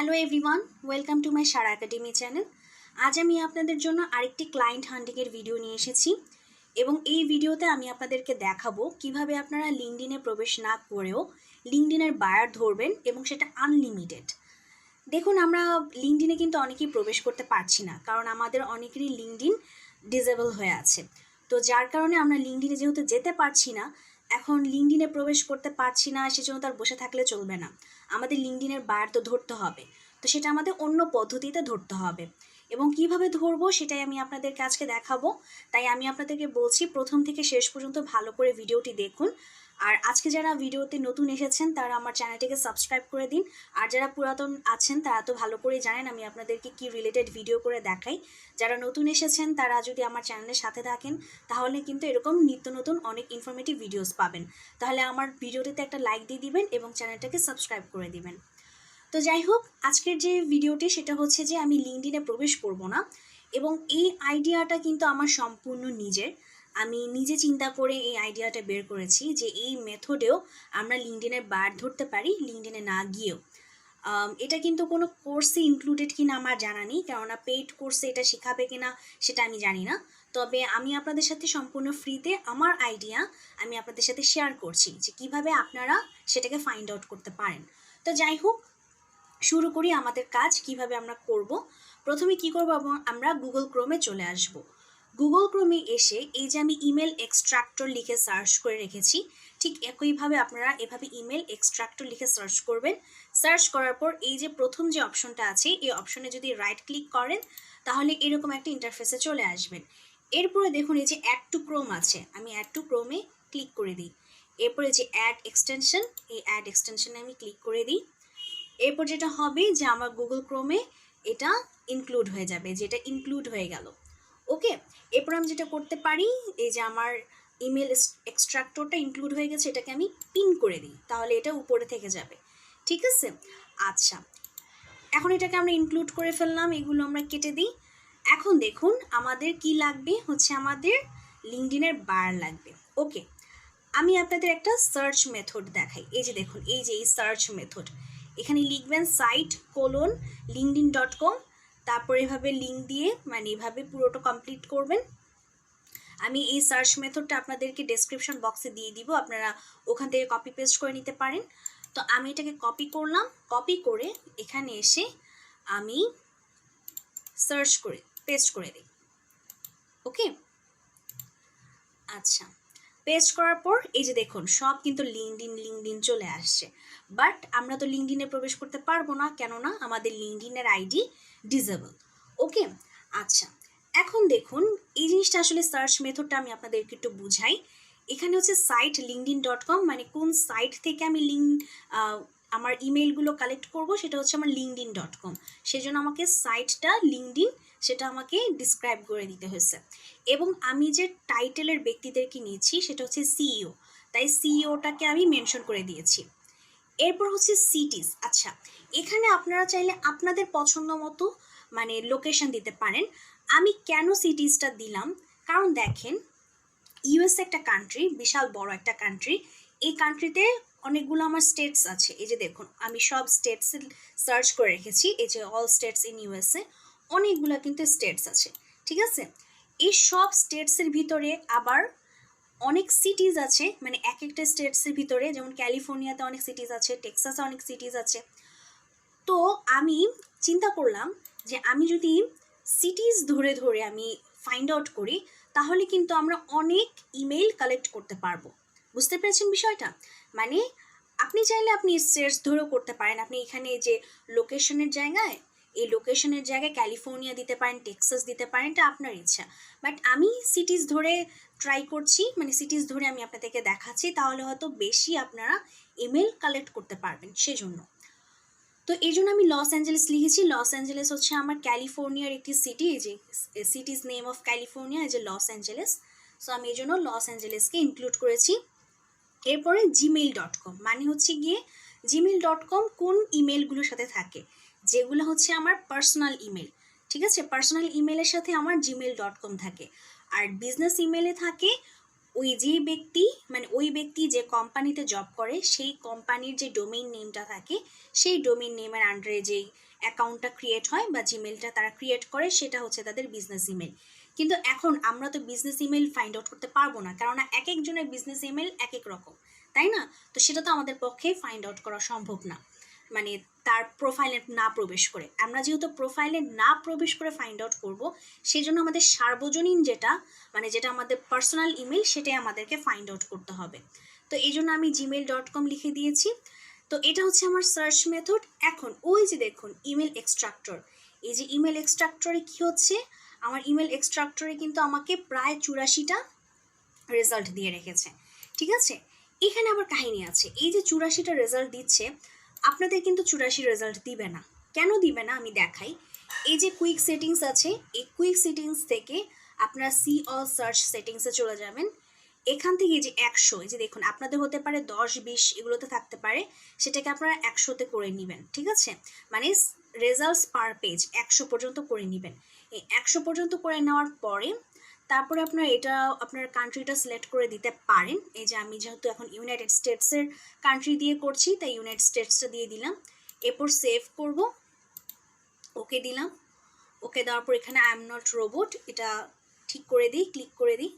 Hello everyone, welcome to my Sara academy channel. আজ আমি আপনাদের জন্য আরেকটি ক্লায়েন্ট হান্টিংয়ের ভিডিও নিয়ে এসেছি এবং এই ভিডিওতে আমি আপনাদেরকে দেখাবো কিভাবে আপনারা লিঙ্কডইনে প্রবেশ না করেও লিঙ্কডইনের বায়ার ধরবেন এবং সেটা আনলিমিটেড। দেখুন, আমরা লিঙ্কডইনে কিন্তু অনেকেই প্রবেশ করতে পারছি না, কারণ আমাদের অনেকেরই লিঙ্কডইন ডিসেবল হয়ে আছে। তো যার কারণে আমরা লিঙ্কডইনে যেহেতু যেতে পারছি না, এখন লিঙ্কডইনে প্রবেশ করতে পারছি না, সেজন্য তার বসে থাকলে চলবে না। আমাদের লিঙ্কডইনের বায়ার তো ধরতে হবে, তো সেটা আমাদের অন্য পদ্ধতিতে ধরতে হবে এবং কিভাবে ধরবো সেটাই আমি আপনাদেরকে আজকে দেখাবো। তাই আমি আপনাদেরকে বলছি প্রথম থেকে শেষ পর্যন্ত ভালো করে ভিডিওটি দেখুন। আর আজকে যারা ভিডিওতে নতুন এসেছেন তারা আমার চ্যানেলটিকে সাবস্ক্রাইব করে দিন, আর যারা পুরাতন আছেন তারা তো ভালো করেই জানেন আমি আপনাদেরকে কি রিলেটেড ভিডিও করে দেখাই। যারা নতুন এসেছেন তারা যদি আমার চ্যানেলের সাথে থাকেন তাহলে কিন্তু এরকম নিত্য নতুন অনেক ইনফরমেটিভ ভিডিওস পাবেন। তাহলে আমার ভিডিওটিতে একটা লাইক দিয়ে দিবেন এবং চ্যানেলটাকে সাবস্ক্রাইব করে দিবেন। তো যাই হোক, আজকের যে ভিডিওটি সেটা হচ্ছে যে আমি লিঙ্কডইনে প্রবেশ করব না, এবং এই আইডিয়াটা কিন্তু আমার সম্পূর্ণ নিজের। আমি নিজে চিন্তা করে এই আইডিয়াটা বের করেছি যে এই মেথডেও আমরা লিঙ্কডইনের বায়ার ধরতে পারি লিঙ্কডইনে না গিয়েও। এটা কিন্তু কোনো কোর্সে ইনক্লুডেড কিনা আমার জানা নেই, কেননা পেইড কোর্সে এটা শেখাবে কিনা সেটা আমি জানি না। তবে আমি আপনাদের সাথে সম্পূর্ণ ফ্রিতে আমার আইডিয়া আমি আপনাদের সাথে শেয়ার করছি যে কিভাবে আপনারা সেটাকে ফাইন্ড আউট করতে পারেন। তো যাই হোক, শুরু করি আমাদের কাজ কিভাবে আমরা করব। প্রথমে কি করব, আমরা গুগল ক্রোমে চলে আসব। গুগল ক্রোমে এসে এই যে আমি ইমেল এক্সট্রাক্টর লিখে সার্চ করে রেখেছি, ঠিক একইভাবে আপনারা এভাবে ইমেল এক্সট্রাক্টর লিখে সার্চ করবেন। সার্চ করার পর এই যে প্রথম যে অপশনটা আছে এই অপশনে যদি রাইট ক্লিক করেন তাহলে এরকম একটা ইন্টারফেসে চলে আসবেন। এরপরে দেখুন এই যে অ্যাড টু ক্রোম আছে, আমি অ্যাড টু ক্রোমে ক্লিক করে দিই। এরপরে যে অ্যাড এক্সটেনশন, এই অ্যাড এক্সটেনশনে আমি ক্লিক করে দিই। এরপর যেটা হবে যে আমার গুগল ক্রোমে এটা ইনক্লুড হয়ে যাবে, যেটা ইনক্লুড হয়ে গেল। ওকে, এরপর আমি যেটা করতে পারি, এই যে আমার ইমেল এক্সট্রাক্টরটা ইনক্লুড হয়ে গেছে, এটাকে আমি পিন করে দিই, তাহলে এটা উপরে থেকে যাবে। ঠিক আছে, আচ্ছা, এখন এটাকে আমরা ইনক্লুড করে ফেললাম, এগুলো আমরা কেটে দিই। এখন দেখুন আমাদের কি লাগবে, হচ্ছে আমাদের লিঙ্কডইনের বায়ার লাগবে। ওকে, আমি আপনাদের একটা সার্চ মেথড দেখাই। এই যে দেখুন, এই যে এই সার্চ মেথড, এখানে লিখবেন site:linkedin.com, তারপর এভাবে লিঙ্ক দিয়ে মানে এভাবে পুরোটা কমপ্লিট করবেন। আমি এই সার্চ মেথডটা আপনাদেরকে ডেসক্রিপশন বক্সে দিয়ে দিব, আপনারা ওখান থেকে কপি পেস্ট করে নিতে পারেন। তো আমি এটাকে কপি করলাম, কপি করে এখানে এসে আমি সার্চ করে পেস্ট করে দিই। ওকে, আচ্ছা, পেস্ট করার পর এই যে দেখুন সব কিন্তু লিঙ্কডইন চলে আসছে, বাট আমরা তো লিঙ্কডইনে প্রবেশ করতে পারবো না, কেননা আমাদের লিঙ্কডইনের আইডি ডিসেবল। ওকে, আচ্ছা, এখন দেখুন এই জিনিসটা আসলে সার্চ মেথডটা আমি আপনাদেরকে একটু বুঝাই। এখানে হচ্ছে site:linkedin.com, মানে কোন সাইট থেকে আমি আমার ইমেলগুলো কালেক্ট করব সেটা হচ্ছে আমার linkedin.com। সেজন্য আমাকে সাইটটা লিঙ্কডইন সেটা আমাকে ডিসক্রাইব করে দিতে হয়েছে, এবং আমি যে টাইটেলের ব্যক্তিদেরকে নিয়েছি সেটা হচ্ছে সিইও, তাই সিইওটাকে আমি মেনশন করে দিয়েছি। এরপর হচ্ছে সিটিজ। আচ্ছা, এখানে আপনারা চাইলে আপনাদের পছন্দ মতো মানে লোকেশন দিতে পারেন। আমি কেন সিটিজটা দিলাম, কারণ দেখেন ইউএস একটা কান্ট্রি, বিশাল বড় একটা কান্ট্রি। এই কান্ট্রিতে অনেকগুলো আমার স্টেটস আছে। এই যে দেখুন আমি সব স্টেটস সার্চ করে রেখেছি, এই যে অল স্টেটস ইন ইউএসএ, অনেকগুলো কিন্তু স্টেটস আছে। ঠিক আছে, এই সব স্টেটসের ভিতরে আবার অনেক সিটিজ আছে, মানে এক একটা স্টেটসের ভিতরে, যেমন ক্যালিফোর্নিয়াতে অনেক সিটিজ আছে, টেক্সাসে অনেক সিটিজ আছে। তো আমি চিন্তা করলাম যে আমি যদি সিটিজ ধরে ধরে আমি ফাইন্ড আউট করি তাহলে কিন্তু আমরা অনেক ইমেল কালেক্ট করতে পারবো। বুঝতে পেরেছেন বিষয়টা? মানে আপনি চাইলে আপনি স্টেটস ধরেও করতে পারেন। আপনি এখানে যে লোকেশনের জায়গায়, এই লোকেশনের জায়গায় ক্যালিফোর্নিয়া দিতে পারেন, টেক্সাস দিতে পারেন, এটা আপনার ইচ্ছা। বাট আমি সিটিজ ধরে ট্রাই করছি, মানে সিটিজ ধরে আমি আপনাদেরকে দেখাচ্ছি, তাহলে হয়তো বেশি আপনারা ইমেল কালেক্ট করতে পারবেন সেজন্য। তো এই জন্য আমি লস অ্যাঞ্জেলেস লিখেছি। লস অ্যাঞ্জেলেস হচ্ছে আমার ক্যালিফোর্নিয়ার একটি সিটি, এই যে সিটিজ নেম অফ ক্যালিফোর্নিয়া, এই যে লস অ্যাঞ্জেলেস। সো আমি এই জন্য লস অ্যাঞ্জেলেসকে ইনক্লুড করেছি। এরপরে gmail.com, মানে হচ্ছে গিয়ে gmail.com কোন ইমেলগুলোর সাথে থাকে, যেগুলো হচ্ছে আমার পার্সোনাল ইমেল। ঠিক আছে, পার্সোনাল ইমেলের সাথে আমার gmail.com থাকে। আর বিজনেস ইমেলে থাকে ওই যে ব্যক্তি, মানে ওই ব্যক্তি যে কোম্পানিতে জব করে সেই কোম্পানির যে ডোমেইন নেমটা থাকে, সেই ডোমেইন নেমের আন্ডারে যেই অ্যাকাউন্টটা ক্রিয়েট হয় বা জিমেলটা তারা ক্রিয়েট করে, সেটা হচ্ছে তাদের বিজনেস ইমেল। কিন্তু এখন আমরা তো বিজনেস ইমেল ফাইন্ড আউট করতে পারবো না, কেননা এক একজনের বিজনেস ইমেল এক এক রকম, তাই না? তো সেটা তো আমাদের পক্ষে ফাইন্ড আউট করা সম্ভব না, মানে তার প্রোফাইলে না প্রবেশ করে। আমরা যেহেতু প্রোফাইলে না প্রবেশ করে ফাইন্ড আউট করবো, সেই জন্য আমাদের সার্বজনীন যেটা, মানে যেটা আমাদের পার্সোনাল ইমেল, সেটাই আমাদেরকে ফাইন্ড আউট করতে হবে। তো এই জন্য আমি gmail.com লিখে দিয়েছি। তো এটা হচ্ছে আমার সার্চ মেথড। এখন ওই যে দেখুন ইমেল এক্সট্রাক্টর, এই যে ইমেল এক্সট্রাক্টরে কি হচ্ছে, আমার ইমেল এক্সট্রাক্টরে কিন্তু আমাকে প্রায় 84টা রেজাল্ট দিয়ে রেখেছে, ঠিক আছে? এখানে আবার কাহিনী আছে, এই যে 84টা রেজাল্ট দিচ্ছে, আপনাদের কিন্তু 84 রেজাল্ট দিবে না। কেন দিবে না আমি দেখাই। এই যে কুইক সেটিংস আছে, এই কুইক সেটিংস থেকে আপনারা সি অল সার্চ সেটিংসে চলে যাবেন। এখান থেকে এই যে 100, এই যে দেখুন আপনাদের হতে পারে 10-20 এগুলোতে থাকতে পারে, সেটাকে আপনারা 100তে করে নেবেন, ঠিক আছে? মানে রেজাল্টস পার পেজ 100 পর্যন্ত করে নেবেন। এই 100 পর্যন্ত করে নেওয়ার পরে তারপরে আপনারা এটা আপনার কান্ট্রিটা সিলেক্ট করে দিতে পারেন। এই যে আমি যেহেতু এখন ইউনাইটেড স্টেটসের কান্ট্রি দিয়ে করছি, তাই ইউনাইটেড স্টেটসটা দিয়ে দিলাম। এরপর সেভ করব, ওকে দিলাম। ওকে দেওয়ার পর এখানে আই এম নট রোবট এটা ঠিক করে দিই, ক্লিক করে দিই।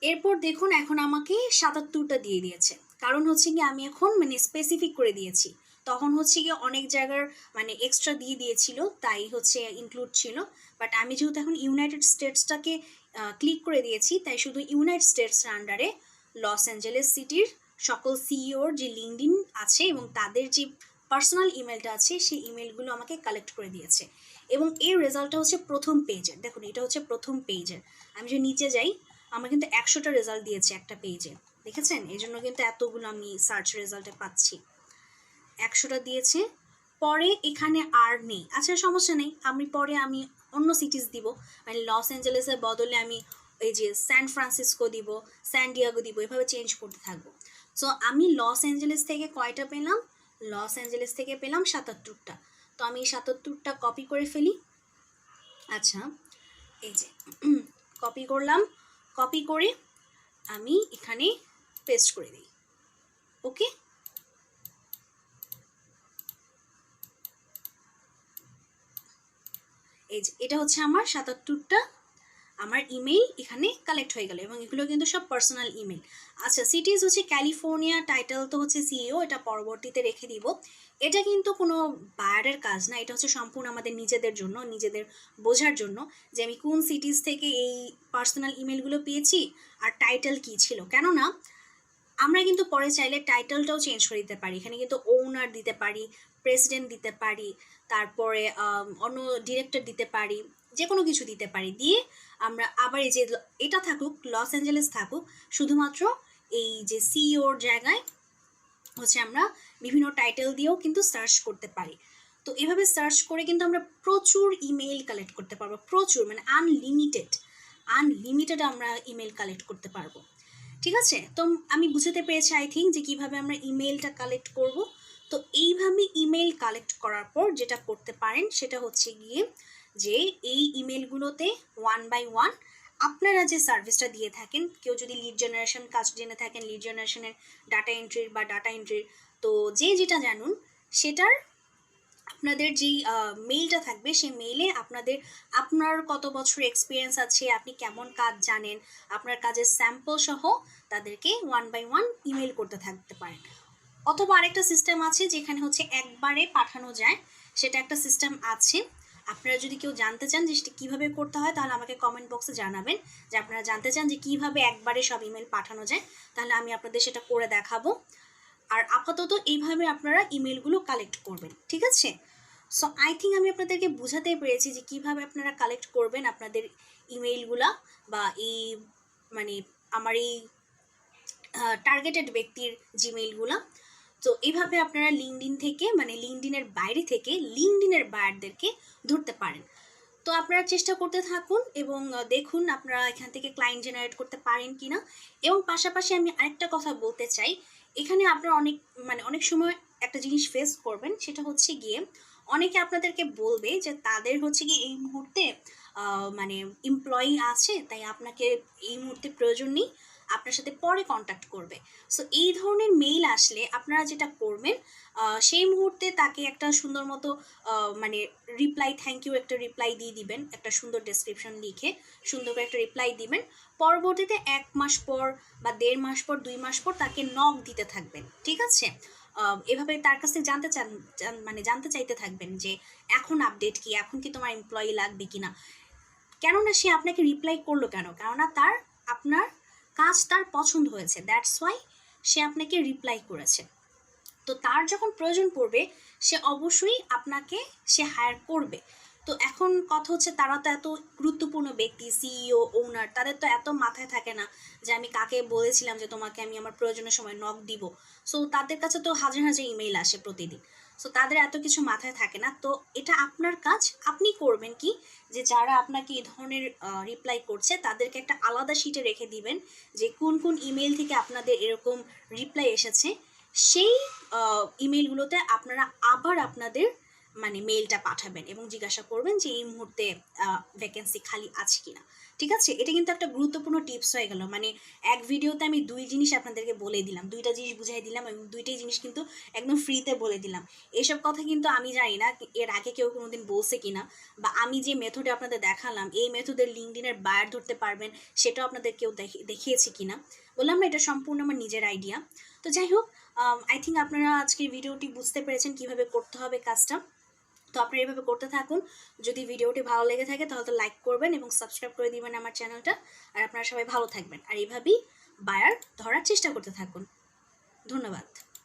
এরপর দেখুন এখন আমাকে 77টা দিয়ে দিয়েছে, কারণ হচ্ছে কি আমি এখন মানে স্পেসিফিক করে দিয়েছি। তখন হচ্ছে গিয়ে অনেক জায়গার মানে এক্সট্রা দিয়ে দিয়েছিল, তাই হচ্ছে ইনক্লুড ছিল। বাট আমি যেহেতু এখন ইউনাইটেড স্টেটসটাকে ক্লিক করে দিয়েছি, তাই শুধু ইউনাইটেড স্টেটসের আন্ডারে লস অ্যাঞ্জেলেস সিটির সকল সিইওর যে লিঙ্কডইন আছে এবং তাদের যে পার্সোনাল ইমেলটা আছে, সেই ইমেলগুলো আমাকে কালেক্ট করে দিয়েছে। এবং এই রেজাল্টটা হচ্ছে প্রথম পেজের, দেখুন এটা হচ্ছে প্রথম পেজের। আমি যে নিচে যাই, আমার কিন্তু 100টা রেজাল্ট দিয়েছে একটা পেজে, দেখেছেন? এই জন্য কিন্তু এতগুলো আমি সার্চ রেজাল্টে পাচ্ছি। 100টা দিয়েছে। পরে এখানে আর নেই, আচ্ছা সমস্যা নেই, আমি অন্য সিটিজ দিব, মানে লস অ্যাঞ্জেলেসের বদলে আমি এই যে স্যান ফ্রান্সিসকো দিব, স্যান ডিয়াগো দিব, এভাবে চেঞ্জ করতে থাকবো। সো আমি লস অ্যাঞ্জেলেস থেকে কয়টা পেলাম? লস অ্যাঞ্জেলেস থেকে পেলাম 77টা। তো আমি 77টা কপি করে ফেলি। আচ্ছা এই যে কপি করলাম, কপি করে আমি এখানে পেস্ট করে দিই। ওকে, এই যে এটা হচ্ছে আমার 77টা আমার ইমেল এখানে কালেক্ট হয়ে গেল, এবং এগুলো কিন্তু সব পার্সোনাল ইমেল। আচ্ছা সিটিজ হচ্ছে ক্যালিফোর্নিয়া, টাইটেল তো হচ্ছে সিইও, এটা পরবর্তীতে রেখে দিব। এটা কিন্তু কোনো বায়ারের কাজ না, এটা হচ্ছে সম্পূর্ণ আমাদের নিজেদের জন্য, নিজেদের বোঝার জন্য যে আমি কোন সিটিজ থেকে এই পার্সোনাল ইমেলগুলো পেয়েছি আর টাইটেল কী ছিল। কেননা আমরা কিন্তু পরে চাইলে টাইটেলটাও চেঞ্জ করে দিতে পারি, এখানে কিন্তু ওনার দিতে পারি, প্রেসিডেন্ট দিতে পারি, তারপরে অন্য ডিরেক্টর দিতে পারি, যে কোনো কিছু দিতে পারি। দিয়ে আমরা আবার এই যে এটা থাকুক লস অ্যাঞ্জেলেস থাকুক, শুধুমাত্র এই যে সিইওর জায়গায় হচ্ছে আমরা বিভিন্ন টাইটেল দিয়েও কিন্তু সার্চ করতে পারি। তো এভাবে সার্চ করে কিন্তু আমরা প্রচুর ইমেল কালেক্ট করতে পারবো, প্রচুর মানে আনলিমিটেড আমরা ইমেল কালেক্ট করতে পারবো, ঠিক আছে? তো আমি বুঝতে পেরেছি আই থিঙ্ক যে কীভাবে আমরা ইমেলটা কালেক্ট করব। তো এইভাবে ইমেল কালেক্ট করার পর যেটা করতে পারেন সেটা হচ্ছে গিয়ে যে এই ইমেলগুলোতে 1 বাই 1 আপনারা যে সার্ভিসটা দিয়ে থাকেন, কেউ যদি লিড জেনারেশন কাজ জেনে থাকেন, লিড জেনারেশনের ডাটা এন্ট্রির, তো যে যেটা জানুন সেটার আপনাদের যেই মেইলটা থাকবে, সেই মেইলে আপনার কত বছর এক্সপিরিয়েন্স আছে, আপনি কেমন কাজ জানেন, আপনার কাজের স্যাম্পল সহ তাদেরকে 1 বাই 1 ইমেল করতে থাকতে পারেন। অথবা আরেকটা সিস্টেম আছে যেখানে হচ্ছে একবারে পাঠানো যায়, সেটা একটা সিস্টেম আছে। আপনারা যদি কেউ জানতে চান যে সেটা কীভাবে করতে হয়, তাহলে আমাকে কমেন্ট বক্সে জানাবেন যে আপনারা জানতে চান যে কীভাবে একবারে সব ইমেল পাঠানো যায়, তাহলে আমি আপনাদের সেটা করে দেখাবো। আর আপাতত এইভাবে আপনারা ইমেলগুলো কালেক্ট করবেন, ঠিক আছে? সো আই থিঙ্ক আমি আপনাদেরকে বোঝাতে পেরেছি যে কীভাবে আপনারা কালেক্ট করবেন আপনাদের ইমেইলগুলা, বা এই মানে আমার এই টার্গেটেড ব্যক্তির জিমেইলগুলা। তো এইভাবে আপনারা লিঙ্কডইন থেকে মানে লিঙ্কডইনের বাইরে থেকে লিঙ্কডইনের বায়ারদেরকে ধরতে পারেন। তো আপনারা চেষ্টা করতে থাকুন এবং দেখুন আপনারা এখান থেকে ক্লায়েন্ট জেনারেট করতে পারেন কিনা। এবং পাশাপাশি আমি আরেকটা কথা বলতে চাই, এখানে আপনারা অনেক সময় একটা জিনিস ফেস করবেন, সেটা হচ্ছে গিয়ে অনেকে আপনাদেরকে বলবে যে তাদের হচ্ছে গিয়ে এই মুহূর্তে মানে এমপ্লয়ি আছে, তাই আপনাকে এই মুহূর্তে প্রয়োজন নেই, আপনার সাথে পরে কন্ট্যাক্ট করবে। সো এই ধরনের মেইল আসলে আপনারা যেটা করবেন, সেই মুহূর্তে তাকে একটা সুন্দর মতো মানে রিপ্লাই, থ্যাংক ইউ একটা রিপ্লাই দিয়ে দিবেন, একটা সুন্দর ডেসক্রিপশন লিখে সুন্দর করে একটা রিপ্লাই দিবেন। পরবর্তীতে 1 মাস পর বা 1.5 মাস পর 2 মাস পর তাকে নক দিতে থাকবেন, ঠিক আছে? এভাবে তার কাছে জানতে চাইতে থাকবেন যে এখন আপডেট কি, এখন কি তোমার এমপ্লয়ি লাগবে কিনা। কেননা সে আপনাকে রিপ্লাই করলো কেন? কেননা আপনার কাজ তার পছন্দ হয়েছে, দ্যাটস ওয়াই সে আপনাকে রিপ্লাই করেছে। তো তার যখন প্রয়োজন পড়বে সে অবশ্যই আপনাকে হায়ার করবে। তো এখন কথা হচ্ছে, তারা তো এত গুরুত্বপূর্ণ ব্যক্তি, সিইও, ওনার, তাদের তো এত মাথায় থাকে না যে আমি কাকে বলেছিলাম যে তোমাকে আমি আমার প্রয়োজনের সময় নক দিব। সো তাদের কাছে তো হাজার হাজার ইমেইল আসে প্রতিদিন। সো তাদের এত কিছু মাথায় থাকে না। তো এটা আপনার কাজ, আপনি করবেন কি, যে যারা আপনাকে এই ধরনের রিপ্লাই করছে তাদেরকে একটা আলাদা শিটে রেখে দিবেন যে কোন কোন ইমেইল থেকে আপনাদের এরকম রিপ্লাই এসেছে। সেই ইমেইলগুলোতে আপনারা আবার আপনাদের মেইলটা পাঠাবেন এবং জিজ্ঞাসা করবেন যে এই মুহূর্তে ভ্যাকেন্সি খালি আছে কিনা। ঠিক আছে, এটা কিন্তু একটা গুরুত্বপূর্ণ টিপস হয়ে গেল। এক ভিডিওতে আমি 2 জিনিস আপনাদেরকে বলে দিলাম, 2টা জিনিস বুঝাই দিলাম এবং 2টাই জিনিস কিন্তু একদম ফ্রিতে বলে দিলাম। এসব কথা কিন্তু আমি জানি না এর আগে কেউ কোনোদিন বলছে কিনা, বা আমি যে মেথডে আপনাদের দেখালাম এই মেথডের লিঙ্কডইনের বায়ার ধরতে পারবেন সেটাও আপনাদের কেউ দেখিয়েছে কিনা। বললাম না, এটা সম্পূর্ণ আমার নিজের আইডিয়া। তো যাই হোক, আই থিঙ্ক আপনারা আজকের ভিডিওটি বুঝতে পেরেছেন কিভাবে করতে হবে কাজটা। তো আপনারা এভাবে করতে থাকুন। যদি ভিডিওটি ভালো লেগে থাকে তাহলে তো লাইক করবেন এবং সাবস্ক্রাইব করে দিবেন আমার চ্যানেলটা। আর আপনারা সবাই ভালো থাকবেন আর এইভাবেই বায়ার ধরার চেষ্টা করতে থাকুন। ধন্যবাদ।